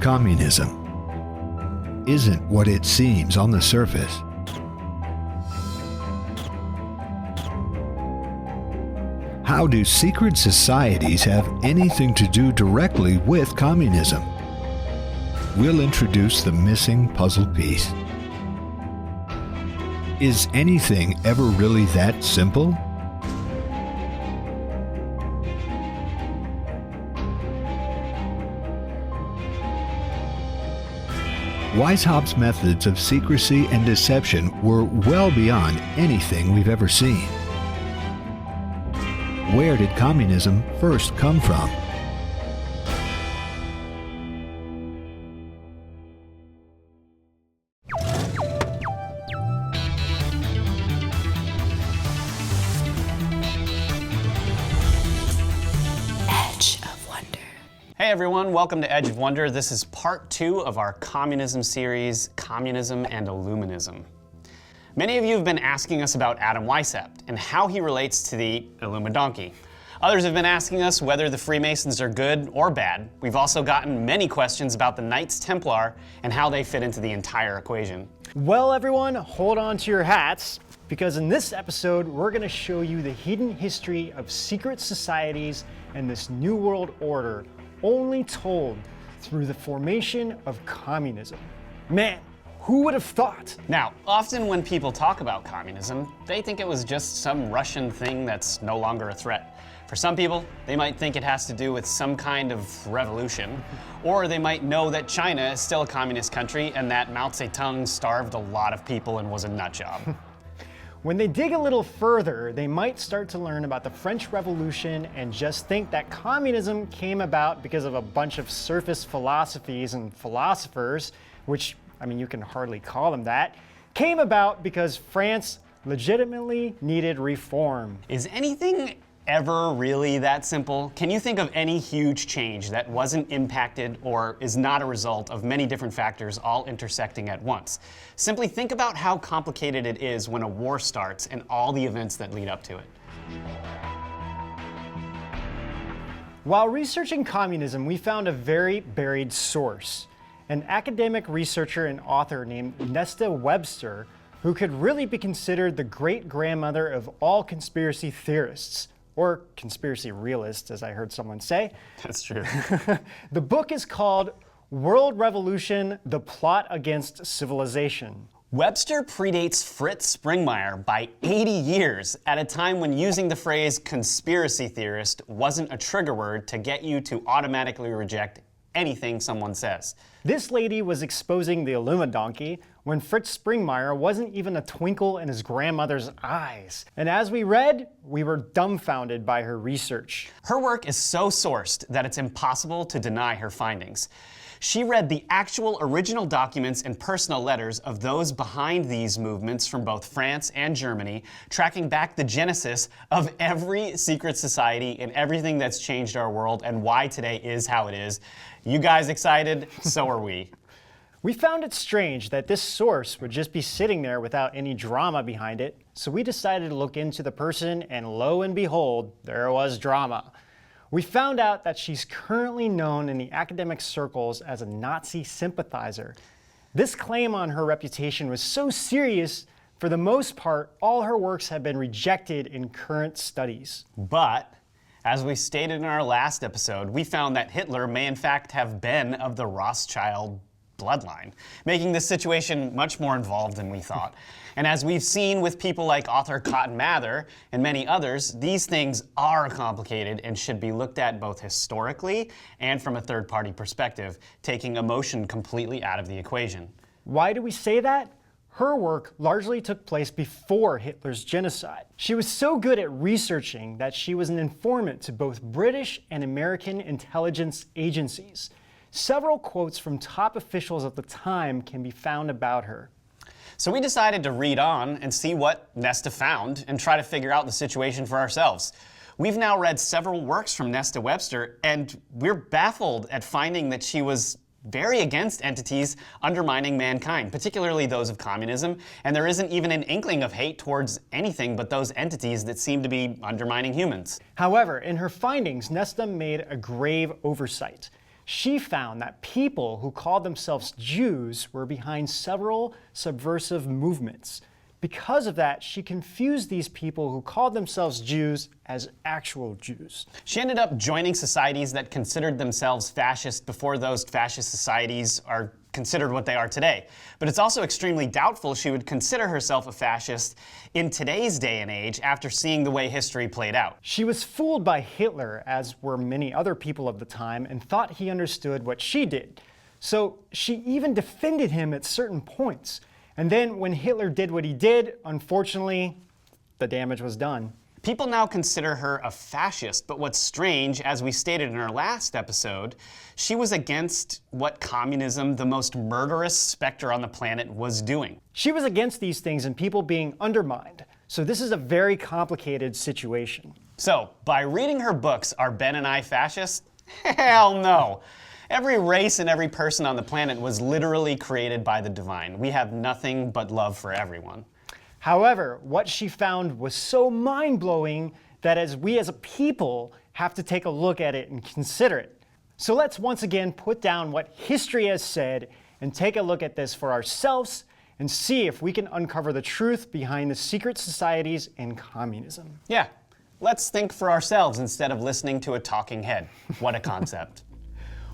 Communism isn't what it seems on the surface. How do secret societies have anything to do directly with communism? We'll introduce the missing puzzle piece. Is anything ever really that simple? Weishaupt's methods of secrecy and deception were well beyond anything we've ever seen. Where did communism first come from? Hey everyone, welcome to Edge of Wonder. This is part 2 of our communism series, Communism and Illuminism. Many of you have been asking us about Adam Weishaupt and how he relates to the Illumidonkey. Others have been asking us whether the Freemasons are good or bad. We've also gotten many questions about the Knights Templar and how they fit into the entire equation. Well everyone, hold on to your hats, because in this episode we're going to show you the hidden history of secret societies and this New World Order, only told through the formation of communism. Man, who would have thought? Now, often when people talk about communism, they think it was just some Russian thing that's no longer a threat. For some people, they might think it has to do with some kind of revolution, or they might know that China is still a communist country and that Mao Zedong starved a lot of people and was a nut job. When they dig a little further, they might start to learn about the French Revolution and just think that communism came about because of a bunch of surface philosophies and philosophers, which, I mean, you can hardly call them that, came about because France legitimately needed reform. Is anything ever really that simple? Can you think of any huge change that wasn't impacted or is not a result of many different factors all intersecting at once? Simply think about how complicated it is when a war starts and all the events that lead up to it. While researching communism, we found a very buried source. An academic researcher and author named Nesta Webster, who could really be considered the great-grandmother of all conspiracy theorists. Or conspiracy realists, as I heard someone say. That's true. The book is called World Revolution: The Plot Against Civilization. Webster predates Fritz Springmeier by 80 years, at a time when using the phrase conspiracy theorist wasn't a trigger word to get you to automatically reject anything someone says. This lady was exposing the Illumidonkey when Fritz Springmeier wasn't even a twinkle in his grandmother's eyes. And as we read, we were dumbfounded by her research. Her work is so sourced that it's impossible to deny her findings. She read the actual original documents and personal letters of those behind these movements from both France and Germany, tracking back the genesis of every secret society and everything that's changed our world and why today is how it is. You guys excited? So are we. We found it strange that this source would just be sitting there without any drama behind it, so we decided to look into the person, and lo and behold, there was drama. We found out that she's currently known in the academic circles as a Nazi sympathizer. This claim on her reputation was so serious, for the most part, all her works have been rejected in current studies. But, as we stated in our last episode, we found that Hitler may in fact have been of the Rothschild bloodline, making this situation much more involved than we thought. And as we've seen with people like author Cotton Mather and many others, these things are complicated and should be looked at both historically and from a third-party perspective, taking emotion completely out of the equation. Why do we say that? Her work largely took place before Hitler's genocide. She was so good at researching that she was an informant to both British and American intelligence agencies. Several quotes from top officials at the time can be found about her. So we decided to read on and see what Nesta found and try to figure out the situation for ourselves. We've now read several works from Nesta Webster, and we're baffled at finding that she was very against entities undermining mankind, particularly those of communism, and there isn't even an inkling of hate towards anything but those entities that seem to be undermining humans. However, in her findings, Nesta made a grave oversight. She found that people who called themselves Jews were behind several subversive movements. Because of that, she confused these people who called themselves Jews as actual Jews. She ended up joining societies that considered themselves fascist before those fascist societies are considered what they are today. But it's also extremely doubtful she would consider herself a fascist in today's day and age after seeing the way history played out. She was fooled by Hitler, as were many other people of the time, and thought he understood what she did. So she even defended him at certain points. And then when Hitler did what he did, unfortunately, the damage was done. People now consider her a fascist, but what's strange, as we stated in our last episode, she was against what communism, the most murderous specter on the planet, was doing. She was against these things and people being undermined. So this is a very complicated situation. So, by reading her books, are Ben and I fascist? Hell no. Every race and every person on the planet was literally created by the divine. We have nothing but love for everyone. However, what she found was so mind-blowing that as a people have to take a look at it and consider it. So let's once again put down what history has said and take a look at this for ourselves and see if we can uncover the truth behind the secret societies and communism. Yeah, let's think for ourselves instead of listening to a talking head. What a concept.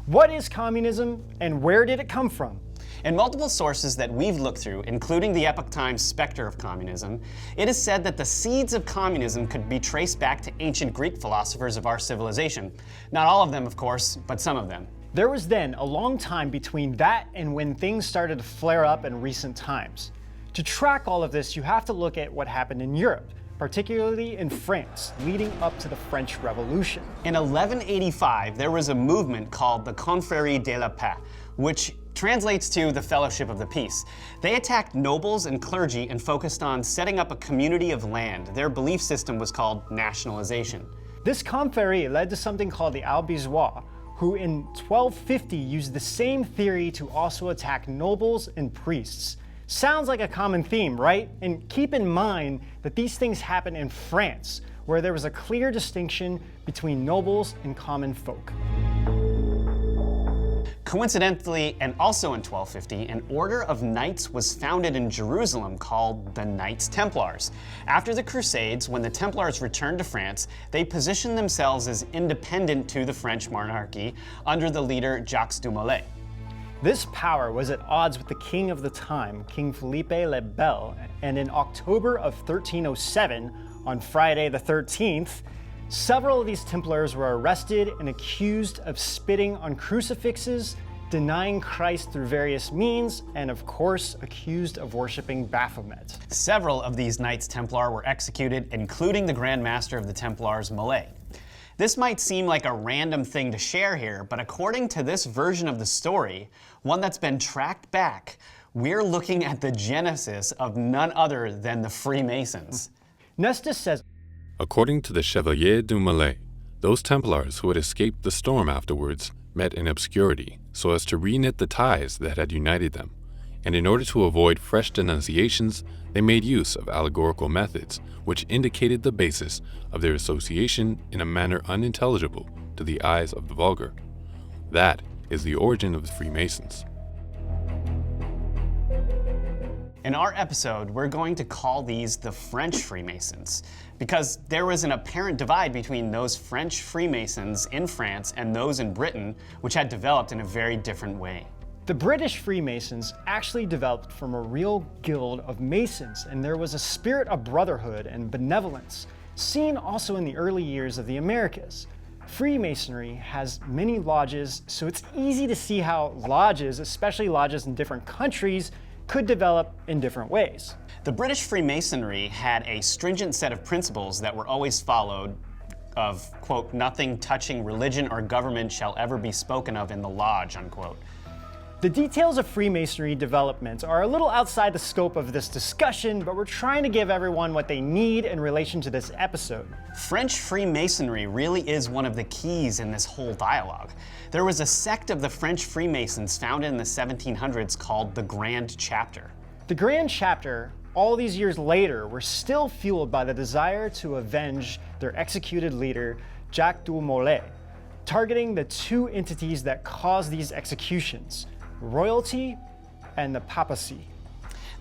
What is communism and where did it come from? In multiple sources that we've looked through, including the Epoch Times specter of communism, it is said that the seeds of communism could be traced back to ancient Greek philosophers of our civilization. Not all of them, of course, but some of them. There was then a long time between that and when things started to flare up in recent times. To track all of this, you have to look at what happened in Europe, particularly in France, leading up to the French Revolution. In 1185, there was a movement called the Confrérie de la Paix, which translates to the Fellowship of the Peace. They attacked nobles and clergy and focused on setting up a community of land. Their belief system was called nationalization. This confrérie led to something called the Albigeois, who in 1250 used the same theory to also attack nobles and priests. Sounds like a common theme, right? And keep in mind that these things happen in France, where there was a clear distinction between nobles and common folk. Coincidentally, and also in 1250, an order of knights was founded in Jerusalem called the Knights Templars. After the Crusades, when the Templars returned to France, they positioned themselves as independent to the French monarchy under the leader Jacques du Molay. This power was at odds with the king of the time, King Philippe le Bel, and in October of 1307, on Friday the 13th, several of these Templars were arrested and accused of spitting on crucifixes, denying Christ through various means, and of course, accused of worshiping Baphomet. Several of these Knights Templar were executed, including the Grand Master of the Templars, Molay. This might seem like a random thing to share here, but according to this version of the story, one that's been tracked back, we're looking at the genesis of none other than the Freemasons. Nesta says, according to the Chevalier du Molay, those Templars who had escaped the storm afterwards met in obscurity so as to reknit the ties that had united them, and in order to avoid fresh denunciations, they made use of allegorical methods which indicated the basis of their association in a manner unintelligible to the eyes of the vulgar. That is the origin of the Freemasons. In our episode, we're going to call these the French Freemasons, because there was an apparent divide between those French Freemasons in France and those in Britain, which had developed in a very different way. the British Freemasons actually developed from a real guild of Masons, and there was a spirit of brotherhood and benevolence, seen also in the early years of the Americas. Freemasonry has many lodges, so it's easy to see how lodges, especially lodges in different countries, could develop in different ways. The British Freemasonry had a stringent set of principles that were always followed of, quote, nothing touching religion or government shall ever be spoken of in the lodge, unquote. The details of Freemasonry development are a little outside the scope of this discussion, but we're trying to give everyone what they need in relation to this episode. French Freemasonry really is one of the keys in this whole dialogue. There was a sect of the French Freemasons founded in the 1700s called the Grand Chapter. The Grand Chapter, all these years later, were still fueled by the desire to avenge their executed leader, Jacques du Molay. targeting the two entities that caused these executions, royalty and the papacy.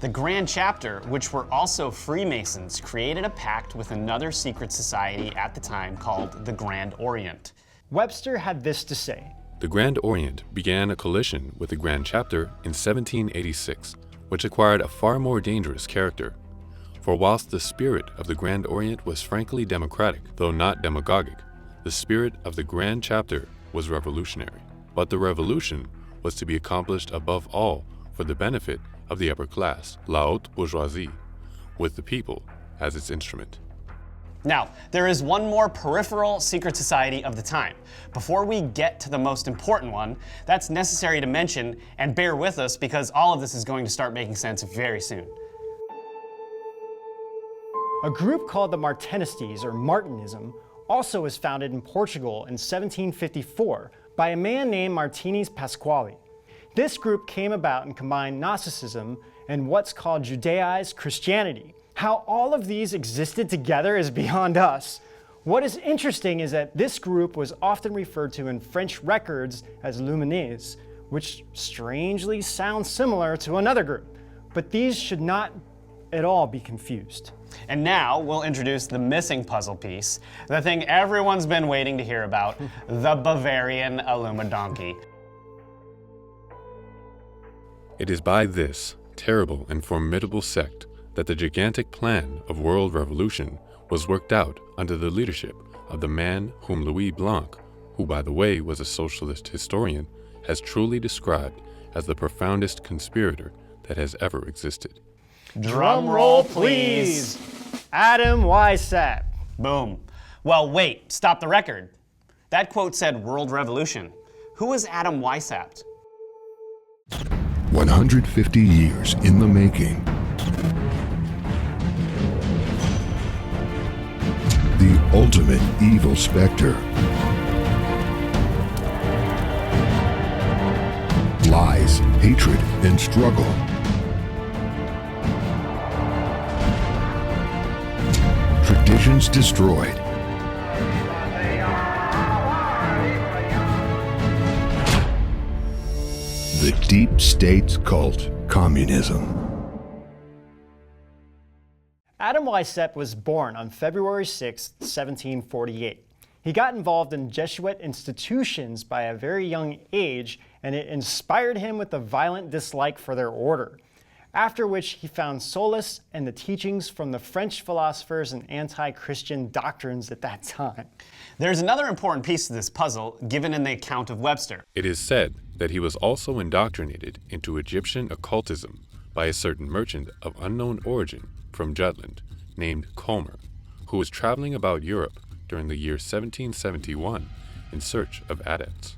The Grand Chapter, which were also Freemasons, created a pact with another secret society at the time called the Grand Orient. Webster had this to say. The Grand Orient began a coalition with the Grand Chapter in 1786, which acquired a far more dangerous character. For whilst the spirit of the Grand Orient was frankly democratic, though not demagogic, the spirit of the Grand Chapter was revolutionary. But the revolution was to be accomplished above all for the benefit of the upper class, la haute bourgeoisie, with the people as its instrument. Now, there is one more peripheral secret society of the time. Before we get to the most important one, that's necessary to mention, and bear with us because all of this is going to start making sense very soon. A group called the Martinistes, or Martinism, also was founded in Portugal in 1754 by a man named Martínez Pasquale. This group came about and combined Gnosticism and what's called Judaized Christianity. How all of these existed together is beyond us. What is interesting is that this group was often referred to in French records as Luminées, which strangely sounds similar to another group, but these should not at all be confused. And now we'll introduce the missing puzzle piece, the thing everyone's been waiting to hear about, the Bavarian Illuminati. It is by this terrible and formidable sect that the gigantic plan of world revolution was worked out under the leadership of the man whom Louis Blanc, who by the way was a socialist historian, has truly described as the profoundest conspirator that has ever existed. Drum roll, please. Adam Weishaupt. Boom. Well, wait, stop the record. That quote said world revolution. Who is Adam Weishaupt? 150 years in the making. The ultimate evil specter. Lies, hatred, and struggle. Traditions destroyed. The deep state's cult, communism. Adam Weishaupt was born on February 6, 1748. He got involved in Jesuit institutions by a very young age, and it inspired him with a violent dislike for their order. After which he found solace in the teachings from the French philosophers and anti-Christian doctrines at that time. There's another important piece to this puzzle given in the account of Webster. It is said that he was also indoctrinated into Egyptian occultism by a certain merchant of unknown origin from Jutland named Comer, who was traveling about Europe during the year 1771 in search of adepts.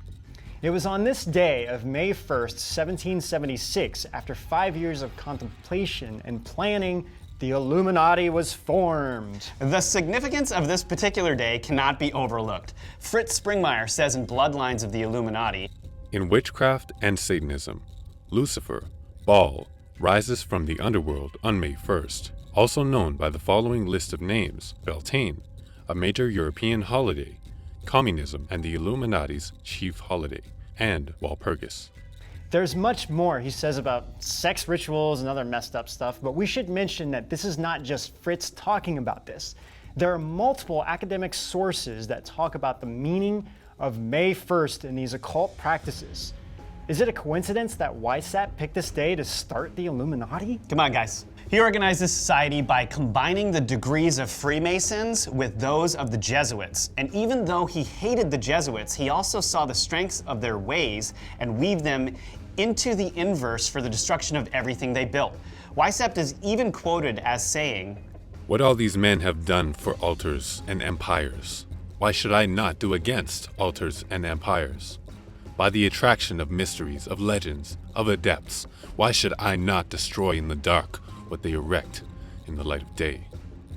It was on this day of May 1st, 1776, after 5 years of contemplation and planning, the Illuminati was formed. The significance of this particular day cannot be overlooked. Fritz Springmeier says in Bloodlines of the Illuminati, in witchcraft and Satanism, Lucifer, Baal, rises from the underworld on May 1st, also known by the following list of names: Beltane, a major European holiday, Communism and the Illuminati's chief holiday, and Walpurgis. There's much more he says about sex rituals and other messed up stuff, but we should mention that this is not just Fritz talking about this. There are multiple academic sources that talk about the meaning of May 1st in these occult practices. Is it a coincidence that Weishaupt picked this day to start the Illuminati? Come on, guys. He organized this society by combining the degrees of Freemasons with those of the Jesuits. And even though he hated the Jesuits, he also saw the strengths of their ways and weaved them into the inverse for the destruction of everything they built. Weishaupt is even quoted as saying, "What all these men have done for altars and empires, why should I not do against altars and empires? By the attraction of mysteries, of legends, of adepts, why should I not destroy in the dark what they erect in the light of day?"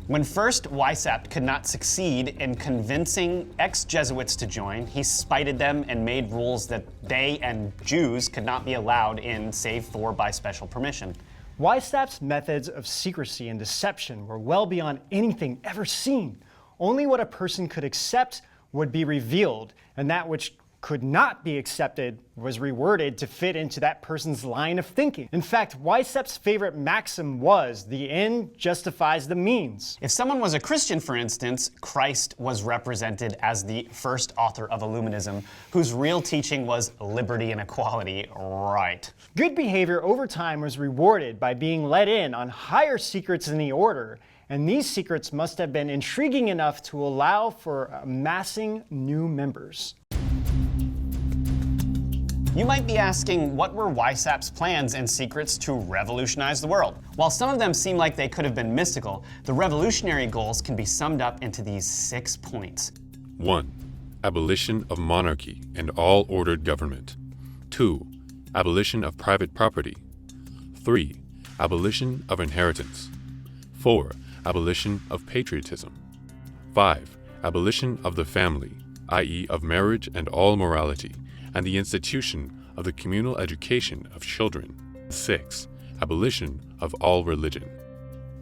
When first Weishaupt could not succeed in convincing ex-Jesuits to join, he spited them and made rules that they and Jews could not be allowed in save for by special permission. Weishaupt's methods of secrecy and deception were well beyond anything ever seen. Only what a person could accept would be revealed, and that which could not be accepted was reworded to fit into that person's line of thinking. In fact, Weishaupt's favorite maxim was, the end justifies the means. If someone was a Christian, for instance, Christ was represented as the first author of Illuminism, whose real teaching was liberty and equality, right? Good behavior over time was rewarded by being let in on higher secrets in the order, and these secrets must have been intriguing enough to allow for amassing new members. You might be asking, what were Weishaupt's plans and secrets to revolutionize the world? While some of them seem like they could have been mystical, the revolutionary goals can be summed up into these 6 points. 1. Abolition of monarchy and all ordered government. 2. Abolition of private property. 3. Abolition of inheritance. 4. Abolition of patriotism. 5. Abolition of the family, i.e. of marriage and all morality, and the institution of the communal education of children. 6. Abolition of all religion.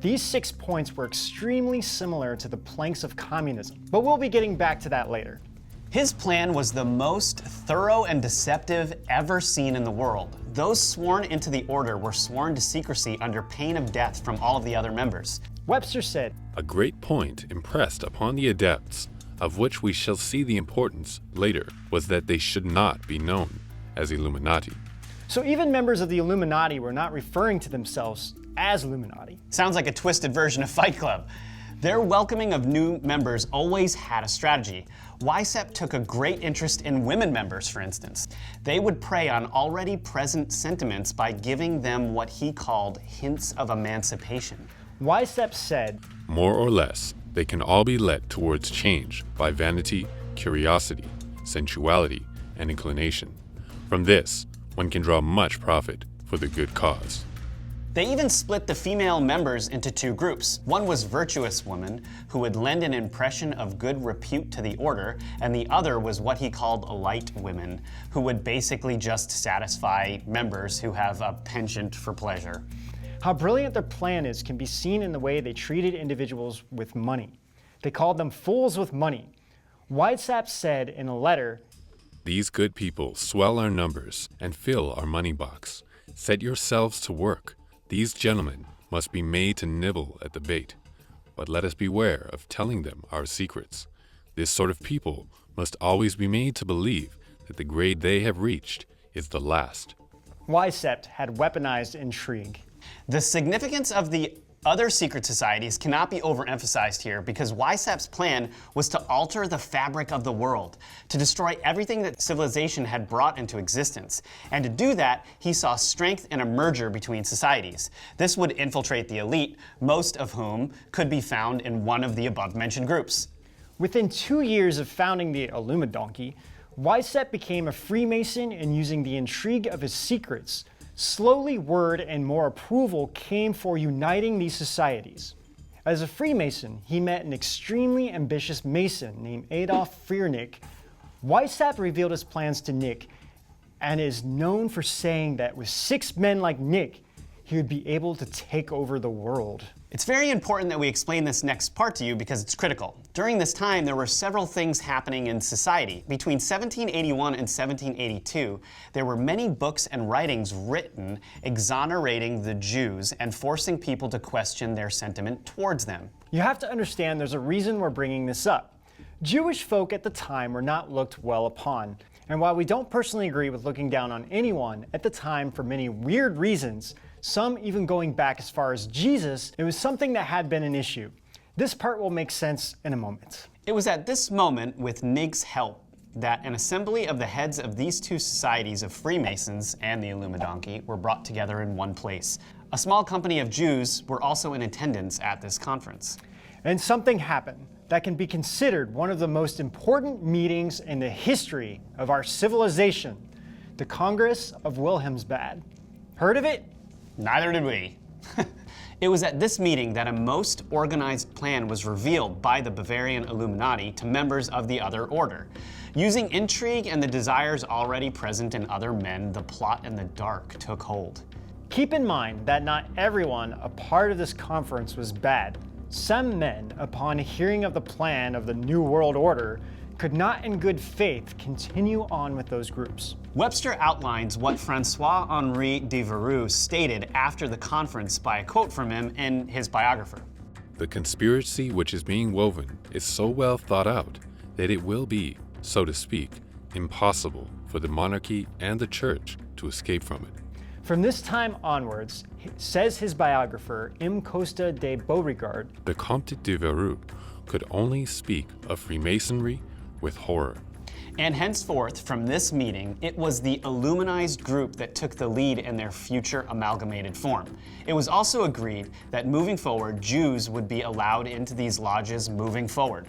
These 6 points were extremely similar to the planks of communism, but we'll be getting back to that later. His plan was the most thorough and deceptive ever seen in the world. Those sworn into the order were sworn to secrecy under pain of death from all of the other members. Webster said, A great point impressed upon the adepts, of which we shall see the importance later, was that they should not be known as Illuminati. so even members of the Illuminati were not referring to themselves as Illuminati. Sounds like a twisted version of Fight Club. Their welcoming of new members always had a strategy. Weishaupt took a great interest in women members, for instance. They would prey on already present sentiments by giving them what he called hints of emancipation. Weishaupt said, More or less, they can all be led towards change by vanity, curiosity, sensuality, and inclination. From this, one can draw much profit for the good cause. They even split the female members into 2 groups. One was virtuous women, who would lend an impression of good repute to the order, and the other was what he called light women, who would basically just satisfy members who have a penchant for pleasure. how brilliant their plan is can be seen in the way they treated individuals with money. They called them fools with money. Weishaupt said in a letter, These good people swell our numbers and fill our money box. Set yourselves to work. These gentlemen must be made to nibble at the bait. But let us beware of telling them our secrets. This sort of people must always be made to believe that the grade they have reached is the last. Weishaupt had weaponized intrigue. The significance of the other secret societies cannot be overemphasized here, because Weishaupt's plan was to alter the fabric of the world, to destroy everything that civilization had brought into existence. And to do that, he saw strength in a merger between societies. This would infiltrate the elite, most of whom could be found in one of the above-mentioned groups. Within 2 years of founding the Illumidonkey, Weishaupt became a Freemason, and using the intrigue of his secrets, slowly word and more approval came for uniting these societies. As a Freemason, he met an extremely ambitious Mason named Adolf Freiernick. Weishaupt revealed his plans to Nick, and is known for saying that with 6 men like Nick, he would be able to take over the world. It's very important that we explain this next part to you because it's critical. During this time, there were several things happening in society. Between 1781 and 1782, there were many books and writings written exonerating the Jews and forcing people to question their sentiment towards them. You have to understand there's a reason we're bringing this up. Jewish folk at the time were not looked well upon. And while we don't personally agree with looking down on anyone at the time for many weird reasons, some even going back as far as Jesus, it was something that had been an issue. This part will make sense in a moment. It was at this moment, with Nigg's help, that an assembly of the heads of these 2 societies of Freemasons and the Illumidonkey were brought together in one place. A small company of Jews were also in attendance at this conference. And something happened that can be considered one of the most important meetings in the history of our civilization, the Congress of Wilhelmsbad. Heard of it? Neither did we. It was at this meeting that a most organized plan was revealed by the Bavarian Illuminati to members of the other order. Using intrigue and the desires already present in other men, the plot in the dark took hold. Keep in mind that not everyone a part of this conference was bad. Some men, upon hearing of the plan of the New World Order, could not in good faith continue on with those groups. Webster outlines what François-Henri Devereux stated after the conference by a quote from him in his biographer. The conspiracy which is being woven is so well thought out that it will be, so to speak, impossible for the monarchy and the church to escape from it. From this time onwards, says his biographer, M. Costa de Beauregard, the Comte de Devereux could only speak of Freemasonry with horror. And henceforth, from this meeting, it was the Illuminized group that took the lead in their future amalgamated form. It was also agreed that moving forward, Jews would be allowed into these lodges moving forward.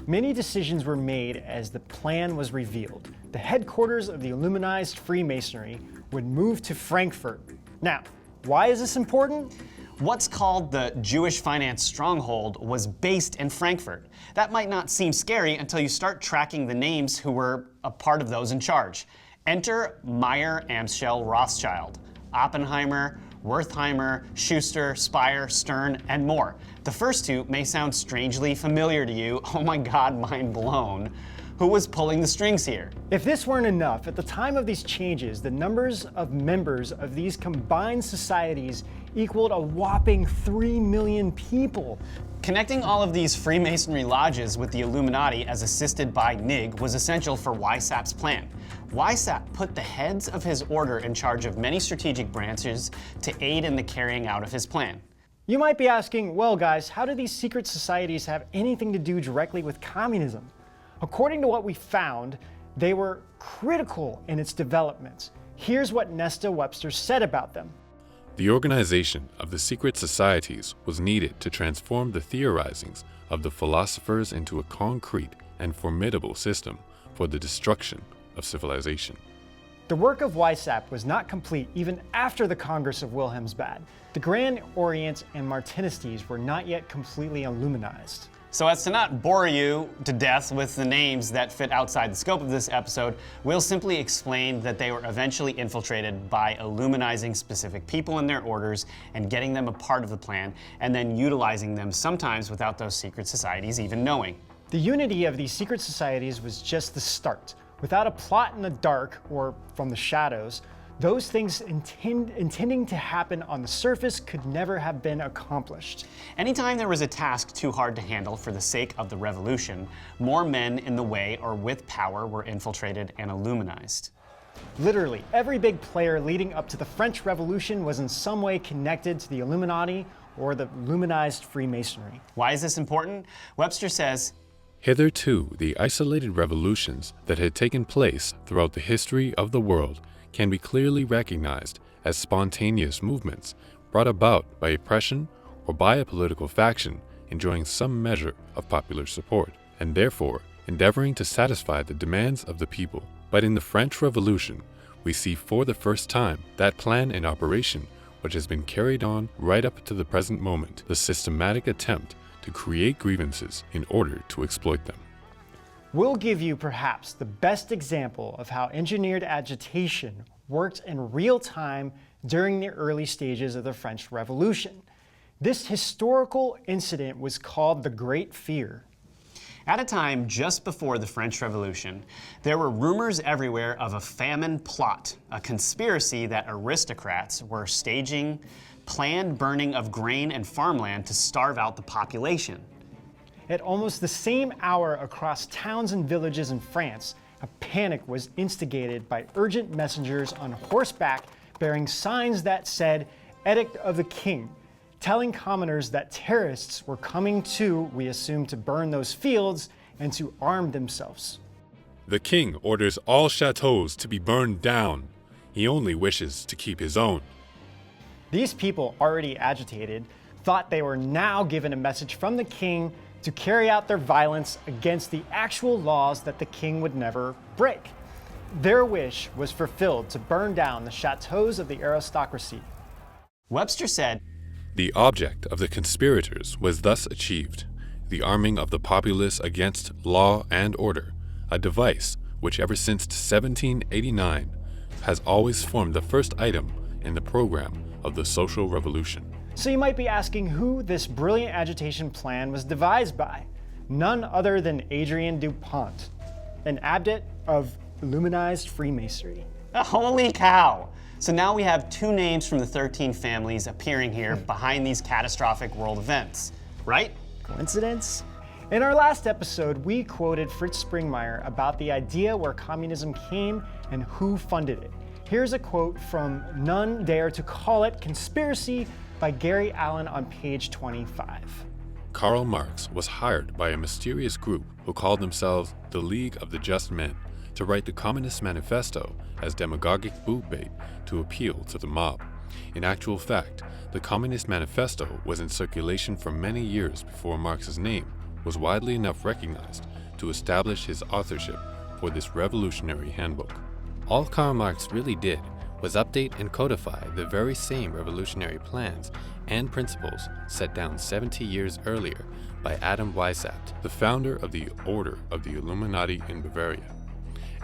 Many decisions were made as the plan was revealed. The headquarters of the Illuminized Freemasonry would move to Frankfurt. Now, why is this important? What's called the Jewish finance stronghold was based in Frankfurt. That might not seem scary until you start tracking the names who were a part of those in charge. Enter Meyer Amschel Rothschild, Oppenheimer, Wertheimer, Schuster, Speyer, Stern, and more. The first two may sound strangely familiar to you. Oh my God, mind blown. Who was pulling the strings here? If this weren't enough, at the time of these changes, the numbers of members of these combined societies equaled a whopping 3 million people. Connecting all of these Freemasonry lodges with the Illuminati as assisted by NIG was essential for Weishaupt's plan. Weishaupt put the heads of his order in charge of many strategic branches to aid in the carrying out of his plan. You might be asking, well guys, how do these secret societies have anything to do directly with communism? According to what we found, they were critical in its development. Here's what Nesta Webster said about them. The organization of the secret societies was needed to transform the theorizings of the philosophers into a concrete and formidable system for the destruction of civilization. The work of Weishaupt was not complete even after the Congress of Wilhelmsbad. The Grand Orient and Martinistes were not yet completely Illuminized. So as to not bore you to death with the names that fit outside the scope of this episode, we'll simply explain that they were eventually infiltrated by Illuminizing specific people in their orders and getting them a part of the plan, and then utilizing them sometimes without those secret societies even knowing. The unity of these secret societies was just the start. Without a plot in the dark or from the shadows, those things intending to happen on the surface could never have been accomplished. Anytime there was a task too hard to handle for the sake of the revolution, more men in the way or with power were infiltrated and Illuminized. Literally, every big player leading up to the French Revolution was in some way connected to the Illuminati or the Illuminized Freemasonry. Why is this important? Webster says, hitherto, the isolated revolutions that had taken place throughout the history of the world can be clearly recognized as spontaneous movements brought about by oppression or by a political faction enjoying some measure of popular support, and therefore endeavoring to satisfy the demands of the people. But in the French Revolution, we see for the first time that plan in operation which has been carried on right up to the present moment, the systematic attempt to create grievances in order to exploit them. We'll give you perhaps the best example of how engineered agitation worked in real time during the early stages of the French Revolution. This historical incident was called the Great Fear. At a time just before the French Revolution, there were rumors everywhere of a famine plot, a conspiracy that aristocrats were staging planned burning of grain and farmland to starve out the population. At almost the same hour across towns and villages in France, a panic was instigated by urgent messengers on horseback bearing signs that said, "Edict of the King," telling commoners that terrorists were coming to, we assume, to burn those fields and to arm themselves. The king orders all chateaus to be burned down. He only wishes to keep his own. These people, already agitated, thought they were now given a message from the king to carry out their violence against the actual laws that the king would never break. Their wish was fulfilled to burn down the chateaus of the aristocracy. Webster said, The object of the conspirators was thus achieved, the arming of the populace against law and order, a device which ever since 1789 has always formed the first item in the program of the social revolution. So you might be asking who this brilliant agitation plan was devised by. None other than Adrien Dupont. an adept of Illuminized Freemasonry. Holy cow! So now we have two names from the 13 families appearing here behind these catastrophic world events, right? Coincidence? In our last episode, we quoted Fritz Springmeier about the idea where communism came and who funded it. Here's a quote from None Dare to Call It Conspiracy by Gary Allen on page 25. Karl Marx was hired by a mysterious group who called themselves the League of the Just Men to write the Communist Manifesto as demagogic boob bait to appeal to the mob. In actual fact, the Communist Manifesto was in circulation for many years before Marx's name was widely enough recognized to establish his authorship for this revolutionary handbook. All Karl Marx really did was update and codify the very same revolutionary plans and principles set down 70 years earlier by Adam Weishaupt, the founder of the Order of the Illuminati in Bavaria.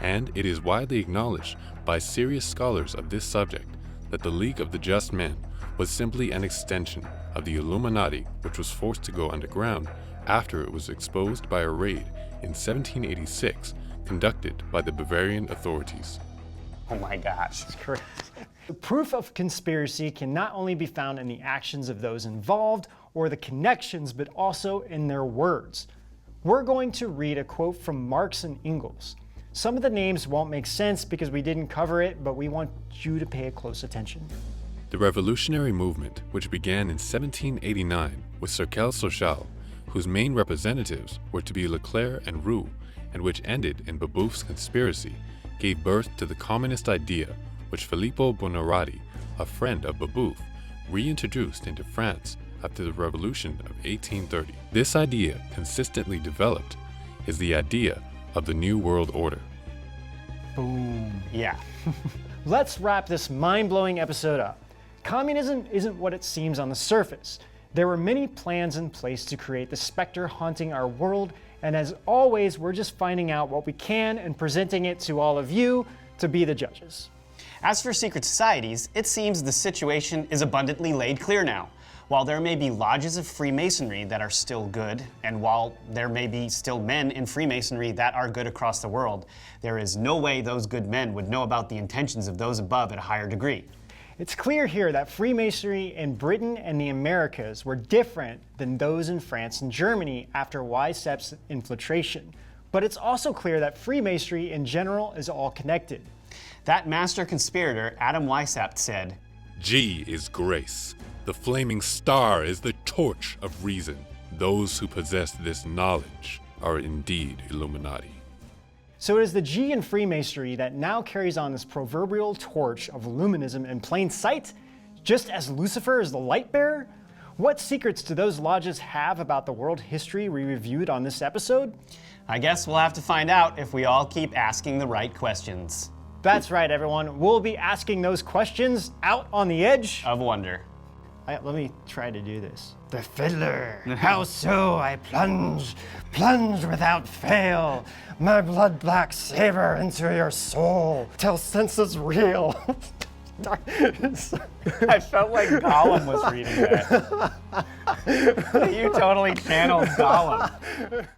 And it is widely acknowledged by serious scholars of this subject that the League of the Just Men was simply an extension of the Illuminati, which was forced to go underground after it was exposed by a raid in 1786 conducted by the Bavarian authorities. Oh my gosh. That's correct. The proof of conspiracy can not only be found in the actions of those involved or the connections, but also in their words. We're going to read a quote from Marx and Engels. Some of the names won't make sense because we didn't cover it, but we want you to pay close attention. The revolutionary movement, which began in 1789 with Cercle Social, whose main representatives were to be Leclerc and Roux, and which ended in Babeuf's conspiracy, gave birth to the communist idea, which Filippo Buonarroti, a friend of Babeuf, reintroduced into France after the Revolution of 1830. This idea, consistently developed, is the idea of the New World Order. Boom. Yeah. Let's wrap this mind-blowing episode up. Communism isn't what it seems on the surface. There were many plans in place to create the specter haunting our world, and as always, we're just finding out what we can and presenting it to all of you to be the judges. As for secret societies, it seems the situation is abundantly laid clear now. While there may be lodges of Freemasonry that are still good, and while there may be still men in Freemasonry that are good across the world, there is no way those good men would know about the intentions of those above at a higher degree. It's clear here that Freemasonry in Britain and the Americas were different than those in France and Germany after Weishaupt's infiltration. But it's also clear that Freemasonry in general is all connected. That master conspirator, Adam Weishaupt, said, G is grace. The flaming star is the torch of reason. Those who possess this knowledge are indeed Illuminati. So it is the G in Freemasonry that now carries on this proverbial torch of Illuminism in plain sight, just as Lucifer is the light bearer? What secrets do those lodges have about the world history we reviewed on this episode? I guess we'll have to find out if we all keep asking the right questions. That's right, everyone. We'll be asking those questions out on the edge Of wonder. Let me try to do this. The fiddler, how so I plunge, plunge without fail, my blood-black saber into your soul, till senses reel. I felt like Gollum was reading that. You totally channeled Gollum.